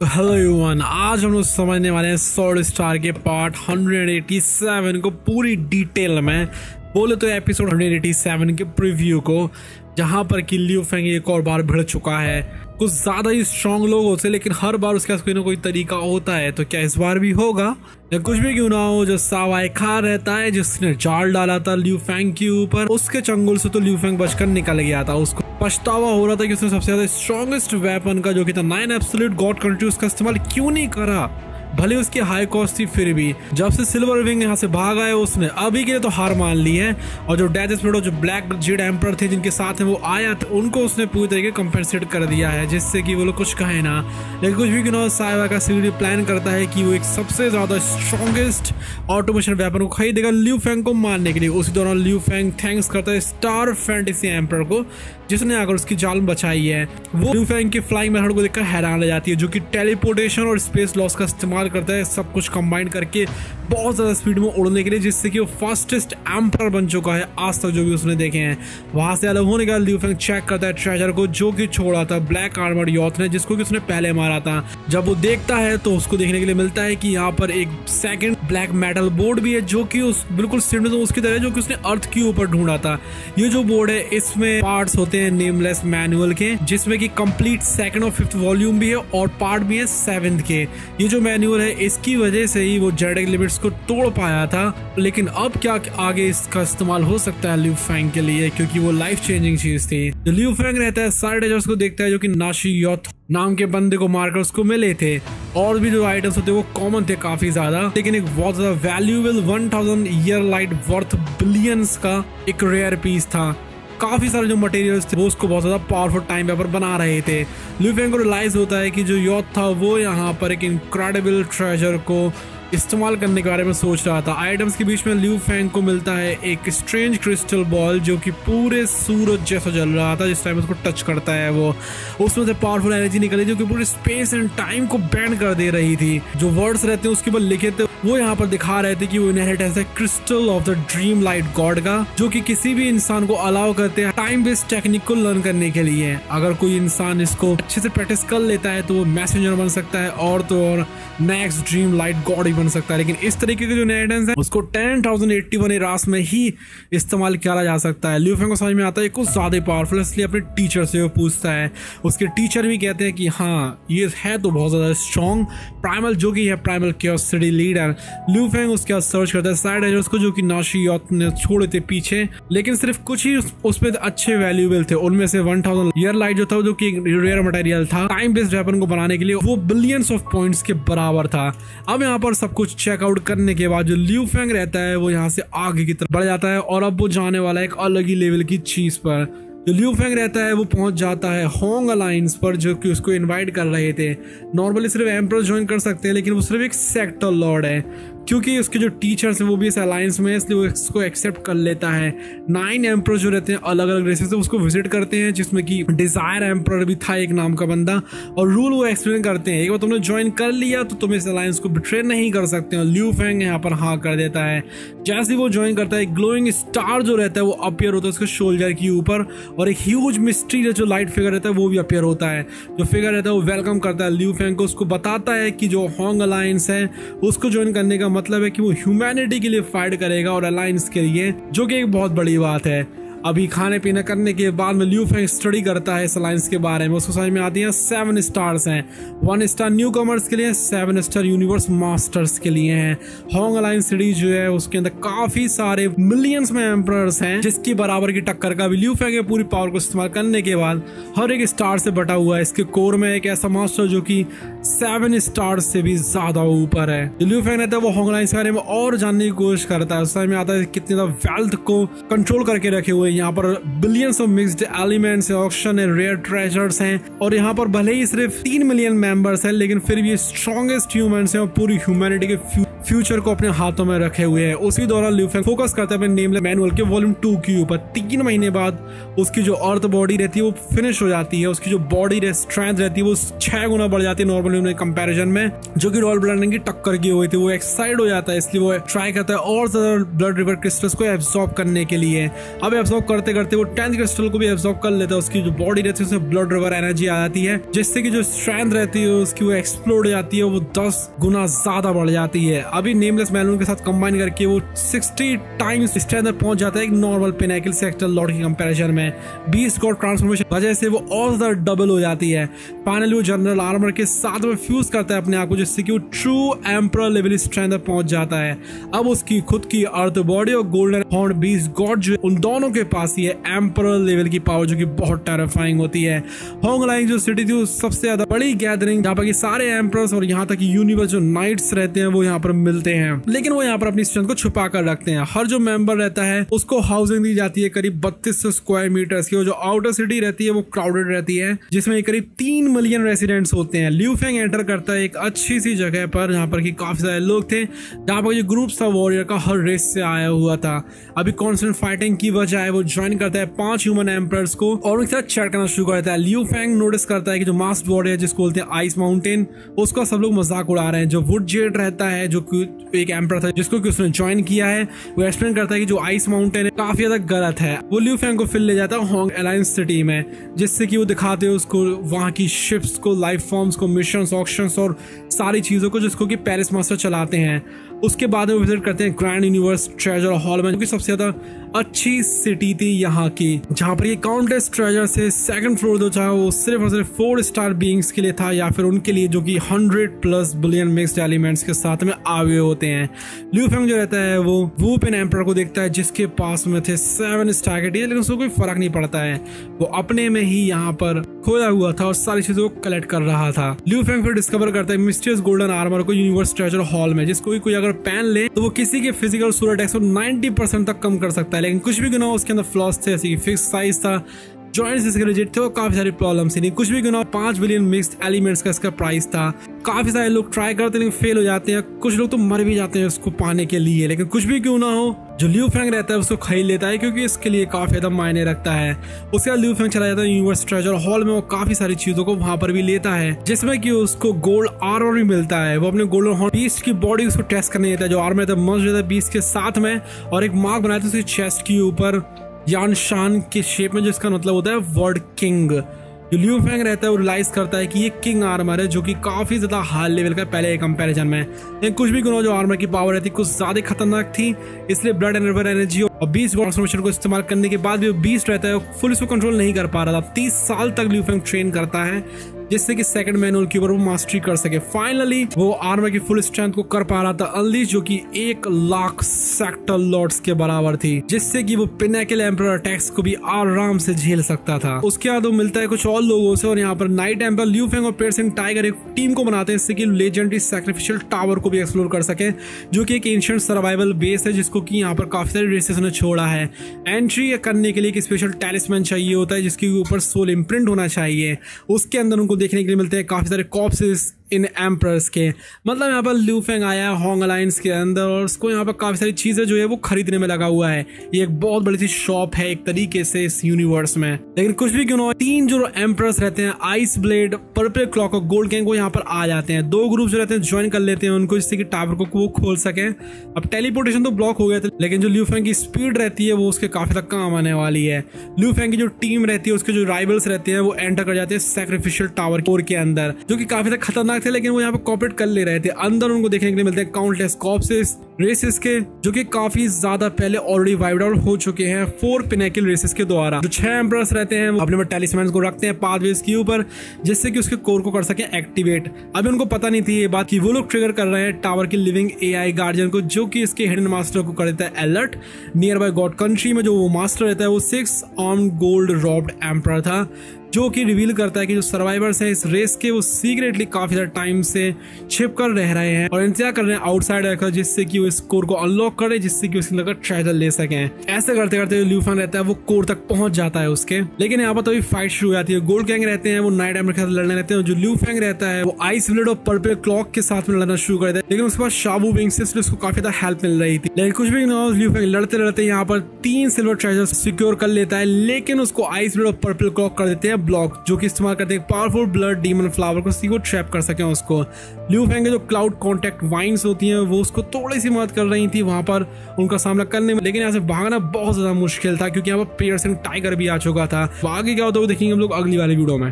तो hello everyone, आज हम लोग समझने वाले हैं स्वॉर्ड स्टार के पार्ट 187 को पूरी डिटेल में। बोले तो एपिसोड 187 के प्रीव्यू को, जहां पर कि लियू फेंग एक और बार भिड़ चुका है। कुछ ज्यादा ही स्ट्रांग लोग होते, लेकिन हर बार उसके पास कोई ना कोई तरीका होता है। तो क्या इस बार भी होगा? या कुछ भी क्यों ना हो, जो सावाई खा रहता है, जिसने जाल डाला था लियू फेंग के ऊपर, उसके चंगुल से तो लियू फेंग बचकर निकल गया था। उसको पछतावा हो रहा था कि उसने सबसे ज्यादा स्ट्रॉन्गेस्ट वेपन का, जो कि था 9 एब्सोल्यूट गॉड कंट्री, उसका इस्तेमाल क्यों नहीं करा। भले उसकी हाई कॉस्ट थी, फिर भी जब से सिल्वर विंग यहाँ से भागा है, उसने अभी के लिए तो हार मान ली है। और जो डेथ स्पिरिट, जो ब्लैक जेड एम्पर थे जिनके साथ में वो आया था, उनको उसने पूरी तरीके कंपेंसेट कर दिया है, जिससे कि वो लोग कुछ कहे ना। लेकिन कुछ भी क्यों ना, साइवा का सीडी प्लान करता है कि वो एक सबसे ज्यादा स्ट्रॉन्गेस्ट ऑटोमेशन वेपन को खरीदेगा लियू फेंग को मारने के लिए। उसी दौरान लियू फेंग थैंक्स करता है स्टार फैंटेसी एम्पर को, जिसने आकर उसकी जान बचाई है। वो लियू फेंग की फ्लाइंग मेथड को देखकर हैरान रह जाती है, जो कि टेलीपोर्टेशन और स्पेस लॉस का इस्तेमाल करता है, सब कुछ कंबाइन करके बहुत ज्यादा स्पीड में उड़ने के लिए, जिससे कि वो फास्टेस्ट एम्पर बन चुका है आज तक जो भी उसने देखे हैं। वहां से अलग होने के बाद लियू फेंग चेक करता है ट्रेजर को, जो कि छोड़ा था ब्लैक आर्मर्ड यॉथ ने, जिसको कि उसने पहले मारा था। जब वो देखता है तो उसको देखने के लिए मिलता है कि यहाँ पर एक सेकंड ब्लैक मेटल बोर्ड भी है, जो कि उस बिल्कुल सिमिलर उसकी तरह, जो कि उसने अर्थ के ऊपर ढूंढा था। ये जो बोर्ड है, इसमें पार्ट्स होते हैं नेमलेस मैनुअल के, जिसमें कि कंप्लीट सेकंड और 5th वॉल्यूम भी है और पार्ट भी है 7th के। ये जो मैनुअल है, इसकी वजह से ही वो जेडेक लिमिट्स को तोड़ पाया था। लेकिन अब क्या आगे इसका इस्तेमाल हो सकता है लियू फेंग के लिए, क्योंकि वो लाइफ चेंजिंग चीज थी। तो लियू फेंग रहता है सारे डेजर्ट्स को देखता है, जो कि नाशी यॉथ नाम के बंदे को मारकर उसको मिले थे। और भी जो आइटम्स होते वो कॉमन थे काफी ज्यादा, लेकिन एक बहुत ज्यादा valuable 1000 year light worth billions का एक रेयर पीस था। काफी सारे जो मटेरियल्स थे वो उसको बहुत ज्यादा पावरफुल टाइम पेपर बना रहे थे। लियू फेंग को रियलाइज होता है कि जो यॉथ था वो यहाँ पर एक इनक्रेडिबल ट्रेजर को इस्तेमाल करने के बारे में सोच रहा था। आइटम्स के बीच में लियू फेंग को मिलता है एक स्ट्रेंज क्रिस्टल बॉल, जो कि पूरे सूरज जैसा जल रहा था। जिस टाइम उसको टच करता है, वो उसमें से पावरफुल एनर्जी निकली, जो कि पूरे स्पेस एंड टाइम को बैंड कर दे रही थी। जो वर्ड्स रहते हैं उसके ऊपर लिखे थे, वो यहाँ पर दिखा रहे थे कि वो इनहेरिटेंस है crystal of the dream light God का, जो कि किसी भी इंसान को अलाउ करते हैं टाइम बेस्ड टेक्निक को लर्न करने के लिए। अगर कोई इंसान इसको अच्छे से प्रैक्टिस कर लेता है तो वो मैसेंजर बन सकता है, और तो और नेक्स्ट ड्रीम लाइट गॉड बन सकता है। लेकिन इस तरीके के जो इनहेरिटेंस है, उसको 10,081 एरास में ही इस्तेमाल किया जा सकता है। लियू फेंग को समझ में आता है कुछ ज्यादा पावरफुल, इसलिए अपने टीचर से वो पूछता है। उसके टीचर भी कहते हैं कि हाँ, ये है तो बहुत ज्यादा स्ट्रॉन्ग प्राइमल, जो कि है primal chaos city leader. Liu Feng उसके बाद सर्च करता है साइड एजर्स को, जो कि नाशी यॉथ ने छोड़े थे पीछे, लेकिन सिर्फ कुछ ही उसमें अच्छे वैल्यूएबल थे। उनमें से 1000 ईयर लाइट जो था, जो कि रेयर मटेरियल था टाइम बेस्ड वेपन को बनाने के लिए, वो बिलियंस ऑफ पॉइंट्स के बराबर था। अब यहाँ पर सब कुछ चेकआउट करने के बाद जो लियू फेंग रहता है वो यहाँ से आगे की तरफ बढ़ जाता है, और अब वो जाने वाला है एक अलग ही लेवल की चीज पर। जो लियू फेंग रहता है वो पहुंच जाता है होंग अलायंस पर, जो कि उसको इनवाइट कर रहे थे। नॉर्मली सिर्फ एम्परर ज्वाइन कर सकते हैं, लेकिन वो सिर्फ एक सेक्टर लॉर्ड है। क्योंकि उसके जो टीचर्स हैं वो भी इस अलायंस में है, इसलिए वो इसको एक्सेप्ट कर लेता है। 9 एम्परर जो रहते हैं अलग अलग रेसेस से, उसको विजिट करते हैं, जिसमें कि डिजायर एम्परर भी था एक नाम का बंदा, और रूल वो एक्सप्लेन करते हैं। एक बार तुमने ज्वाइन कर लिया तो तुम इस अलायंस को बिट्रे नहीं कर सकते हो। लियू फेंग यहाँ पर हाँ कर देता है। जैसे ही वो ज्वाइन करता है, ग्लोइंग स्टार जो रहता है वो अपीयर होता है उसके शोल्डर के ऊपर, और एक ह्यूज मिस्ट्री जो लाइट फिगर रहता है वो भी अपीयर होता है। जो फिगर रहता है वो वेलकम करता है लियू फेंग को, उसको बताता है कि जो होंग अलायंस है उसको ज्वाइन करने का मतलब है कि वो ह्यूमैनिटी के लिए फाइट करेगा और अलायंस के लिए, जो कि एक बहुत बड़ी बात है। अभी खाने पीने करने के बाद में लियू फेंग स्टडी करता है इस अलायंस के बारे में। उसको समझ में आती है 7 स्टार्स हैं। 1 स्टार न्यू कमर्स के लिए, 7 स्टार यूनिवर्स मास्टर्स के लिए हैं। होंग अलायंस सीरीज जो है उसके अंदर काफी सारे मिलियंस में एम्परर्स हैं, जिसकी बराबर की टक्कर का भी लियू फेंग पूरी पावर को इस्तेमाल करने के बाद हर एक स्टार से बटा हुआ है। इसके कोर में एक ऐसा मास्टर जो कि 7 स्टार से भी ज्यादा ऊपर है। लियू फेंग रहता है वो होंग अलायंस के बारे में और जानने की कोशिश करता है। उस समय में आता है कितने वेल्थ को कंट्रोल करके रखे हुए। यहाँ पर बिलियंस ऑफ मिक्स्ड एलिमेंट्स है, ऑक्शन है, रेयर ट्रेजर्स हैं, और यहाँ पर भले ही सिर्फ 3 मिलियन मेंबर्स हैं, लेकिन फिर भी स्ट्रॉन्गेस्ट ह्यूमंस हैं और पूरी ह्यूमैनिटी के फ्यूचर को अपने हाथों में रखे हुए है। उसी दौरान लियू फेंग फोकस करता है अपने नेमलेस मैनुअल के वॉल्यूम 2 के ऊपर। 3 महीने बाद उसकी जो अर्थ बॉडी रहती है वो फिनिश हो जाती है। उसकी जो बॉडी स्ट्रेंथ रहती है वो 6 गुना बढ़ जाती है नॉर्मल ह्यूमन कंपैरिजन में, जो कि रॉयल ब्लड की टक्कर की हुई थी। वो एक्साइट हो जाता है, इसलिए वो ट्राई करता है और ज्यादा ब्लड रिवर क्रिस्टल्स को एब्सॉर्ब करने के लिए। अब एब्सॉर्ब करते करते वो 10th क्रिस्टल को भी एब्सॉर्ब कर लेता है। उसकी जो बॉडी रहती है उसमें ब्लड रिवर एनर्जी आ जाती है, जिससे कि जो स्ट्रेंथ रहती है उसकी वो एक्सप्लोड हो जाती है, वो 10 गुना ज्यादा बढ़ जाती है। अभी नेमलेस मैनुअल के साथ कंबाइन करके वो 60 टाइम्स स्ट्रेंथ पहुंच जाता है एक नॉर्मल पिनेकल सेक्टर लॉर्ड की कंपैरिजन में। बीस्ट गॉड ट्रांसफॉर्मेशन वजह से वो और ज्यादा डबल हो जाती है। फाइनली वो जनरल आर्मर के साथ में फ्यूज करता है अपने आप को, जिससे कि वो ट्रू एम्परर लेवल स्ट्रेंथ पहुंच जाता है। अब उसकी खुद की अर्थ बॉडी और गोल्डन हॉर्न बीस्ट गॉड जो उन दोनों के पास ही है एम्परर लेवल की पावर, जो कि बहुत टेरिफाइंग होती है। होंगलाइंग जो सिटी थी वो सबसे ज्यादा बड़ी गैदरिंग, जहाँ पर सारे एम्परर्स और यहाँ तक यूनिवर्स जो नाइट्स रहते हैं वो यहाँ पर मिलते हैं, लेकिन वो यहाँ पर अपनी स्ट्रेंथ को छुपा कर रखते हैं। हर जो मेंबर रहता है उसको हाउसिंग दी जाती है करीब 3200 स्क्वायर मीटर्स की। जो आउटर सिटी रहती है वो क्राउडेड रहती है, जिसमें करीब 3 मिलियन रेसिडेंट्स होते हैं। लियू फेंग एंटर करता है एक अच्छी सी जगह पर जहाँ पर काफी सारे लोग थे, जहाँ पर जो ग्रुप था वॉरियर का हर रेस से आया हुआ था। अभी कॉन्स्टेंट फाइटिंग की वजह है वो ज्वाइन करता है 5 ह्यूमन एम्परर्स को और उनके साथ चैट करना शुरू करता है। लियू फेंग नोटिस करता है कि जो मास्क वॉरियर जिसको बोलते हैं आइस माउंटेन, उसका सब लोग मजाक उड़ा रहे हैं। जो वुड जेड रहता है जो एक एम्पर था जिसको कि उसने ज्वाइन किया है, वो एक्सप्लेन करता है कि जो आइस माउंटेन है काफी ज्यादा गलत है। वो लियू फेंग को फिर ले जाता है होंग अलायंस सिटी में, जिससे कि वो दिखाते हैं उसको वहां की शिप्स को, लाइफ फॉर्म्स को, मिशंस, ऑक्शंस और सारी चीजों को जिसको कि पेरिस मास्टर चलाते हैं। उसके बाद वो विजिट करते हैं ग्रैंड यूनिवर्स ट्रेजर हॉल में, जो कि सबसे ज्यादा अच्छी सिटी थी यहाँ की, जहाँ पर ये काउंटलेस ट्रेजर से सेकंड फ्लोर जो था वो सिर्फ और सिर्फ 4 स्टार बीइंग्स के लिए था, या फिर उनके लिए जो कि 100+ बिलियन मिक्स्ड एलिमेंट्स के साथ में आगे होते हैं। लियू फेंग जो रहता है वो वू पेन एम्परर को देखता है जिसके पास में थे 7 स्टार के, लेकिन उसको कोई फर्क नहीं पड़ता है। वो अपने में ही यहाँ पर खोया हुआ था और सारी चीजों को कलेक्ट कर रहा था। लियू फेंग फिर डिस्कवर करता है मिस्टीरियस गोल्डन आर्मर को यूनिवर्स ट्रेजर हॉल में, जिसको कोई अगर पहन ले तो वो किसी के फिजिकल सूरत अटैक्स को 90% तक कम कर सकता है। लेकिन कुछ भी गुना उसके अंदर फ्लॉस थे, जैसे कि फिक्स साइज था, जॉइंट्स इसके रिजिड थे और काफी सारी प्रॉब्लम्स थी। कुछ भी क्यों ना 5 बिलियन मिक्स्ड एलिमेंट्स का इसका प्राइस था। काफी सारे लोग ट्राई करते हैं फेल हो जाते हैं, कुछ लोग तो मर भी जाते हैं उसको पाने के लिए। लेकिन कुछ भी क्यों ना हो, जो लियू फेंग रहता है उसको खरीद लेता है क्योंकि इसके लिए काफी ज्यादा मायने रखता है। उसके बाद लियू फेंग चला जाता है यूनिवर्स ट्रेजर हॉल में, वो काफी सारी चीजों को वहां पर भी लेता है, जिसमें कि उसको गोल्ड आर्मर भी मिलता है। वो अपने गोल्डन हॉर्न बीस्ट की बॉडी उसको टेस्ट करने देता है, जो आर्मर था मस्ट बीस्ट के साथ में, और एक मार्क बनाया था उसकी चेस्ट के ऊपर यान शान के शेप में, जिसका मतलब होता है वर्ड किंग। जो लियू फेंग रहता है वो रियलाइज करता है कि ये किंग आर्मर है, जो कि काफी ज्यादा हाई लेवल का पहले के कंपैरिजन में। लेकिन कुछ भी गुना जो आर्मर की पावर रहती कुछ ज्यादा खतरनाक थी, इसलिए ब्लड एंड रिवर एनर्जी और बीस्ट ट्रांसफॉर्मेशन को इस्तेमाल करने के बाद भी वो बीस्ट रहता है फुल इसको कंट्रोल नहीं कर पा रहा था। 30 साल तक लियू फेंग ट्रेन करता है, जिससे कि सेकंड मैनुअल के ऊपर वो मास्टरी कर सके। फाइनली वो आर्मर की फुल स्ट्रेंथ को कर पा रहा था अनलीश, जो कि 1 लाख सेक्टर लॉर्ड्स के बराबर थी, जिससे कि वो पिनेकल एम्परर अटैक्स को भी आराम से झेल सकता था। उसके बाद वो मिलता है कुछ और लोगों से, और यहाँ पर नाइट एम्परर लियू फेंग और पियर्सिंग टाइगर एक टीम को बनाते हैं, इससे कि लेजेंडरी सैक्रिफिशियल टावर को भी एक्सप्लोर कर सके, जो कि एक एंशिएंट सर्वाइवल बेस है, जिसको कि यहाँ पर काफी सारे रेसेस ने छोड़ा है। एंट्री करने के लिए एक स्पेशल टैलिस्मैन चाहिए होता है, जिसके ऊपर सोल इम्प्रिंट होना चाहिए। उसके अंदर उनको देखने के लिए मिलते हैं काफी सारे कॉर्प्सेस इन एम्परर्स के। मतलब यहाँ पर लियू फेंग आया है होंग अलायंस के अंदर और उसको यहाँ पर काफी सारी चीजें जो है वो खरीदने में लगा हुआ है। ये एक बहुत बड़ी सी शॉप है एक तरीके से इस यूनिवर्स में। लेकिन कुछ भी क्यों ना, 3 जो एम्परर्स रहते हैं, आइस ब्लेड, पर्पल क्लॉक और गोल्ड किंग, वो यहाँ पर आ जाते हैं। 2 ग्रुप जो रहते हैं ज्वाइन कर लेते हैं उनको, जिससे कि टावर को वो खोल सके। अब टेलीपोर्टेशन तो ब्लॉक हो गया था, लेकिन जो लियू फेंग की स्पीड रहती है वो उसके काफी तक काम आने वाली है। लियू फेंग की जो टीम रहती है, उसके जो राइवल्स रहते हैं, वो एंटर कर जाते हैं सैक्रिफिशियल टावर कोर के अंदर, जो कि काफी तक खतरनाक थे, लेकिन वो यहाँ पर कॉपरेट कर ले रहे थे। अंदर उनको देखने के लिए मिलते हैं काउंटलेस कॉर्प्सेस रेसेस के, जो कि काफी ज्यादा पहले ऑलरेडी वाइप्ड आउट हो चुके हैं 4 पिनेकल रेसेस के द्वारा। जो 6 एम्परर्स रहते हैं वो अपने टैलिस्मैन को रखते हैं पाथवेज के ऊपर, जिससे कि उसके कोर को कर सके एक्टिवेट। अभी उनको पता नहीं थी ये बात कि वो लोग ट्रिगर कर रहे हैं टावर की लिविंग AI गार्डियन को, जो कि इसके हिडन मास्टर को कर देता है alert. Near by God country में जो वो मास्टर रहता है वो 6 आर्म्ड गोल्ड रॉब्ड एम्परर था, जो कि रिवील करता है कि जो सर्वाइवर्स हैं इस रेस के वो सीक्रेटली काफी ज्यादा टाइम से छिप कर रह रहे हैं और इंतजार कर रहे हैं आउटसाइड आकर, जिससे कि वो इस कोर को अनलॉक करे, जिससे कि उसके अंदर ट्रेजर ले सके। ऐसे करते करते ल्यू फैंग रहता है वो कोर तक पहुंच जाता है उसके। लेकिन यहाँ पर तो फाइट शुरू हो जाती है। गोल्ड गैंग रहते हैं वो नाइट एमर के साथ लड़ने रहते हैं, जो ल्यू फैंग रहता है वो आइस ब्लेड और पर्पल क्लॉक के साथ में लड़ना शुरू कर देता है। लेकिन उसके बाद शाबू विंग से उसको काफी ज्यादा हेल्प मिल रही थी। लेकिन कुछ भी ल्यू फैंग लड़ते लड़ते यहाँ पर 3 सिल्वर ट्रेजर सिक्योर कर लेता है, लेकिन उसको आइस ब्लेड और पर्पल क्लॉक कर देते हैं ब्लॉक, जो कि इस्तेमाल करते हैं पावरफुल ब्लड डीमन फ्लावर को सी को ट्रैप कर सके उसको। ल्यू फैंग के जो क्लाउड कॉन्टैक्ट वाइन्स होती हैं वो उसको थोड़ी सी मदद कर रही थी वहां पर उनका सामना करने में, लेकिन यहाँ से भागना बहुत ज्यादा मुश्किल था क्योंकि यहाँ पर पियर्सन टाइगर भी आ चुका था। आगे क्या होता है देखेंगे हम लोग अगली वाली वीडियो में।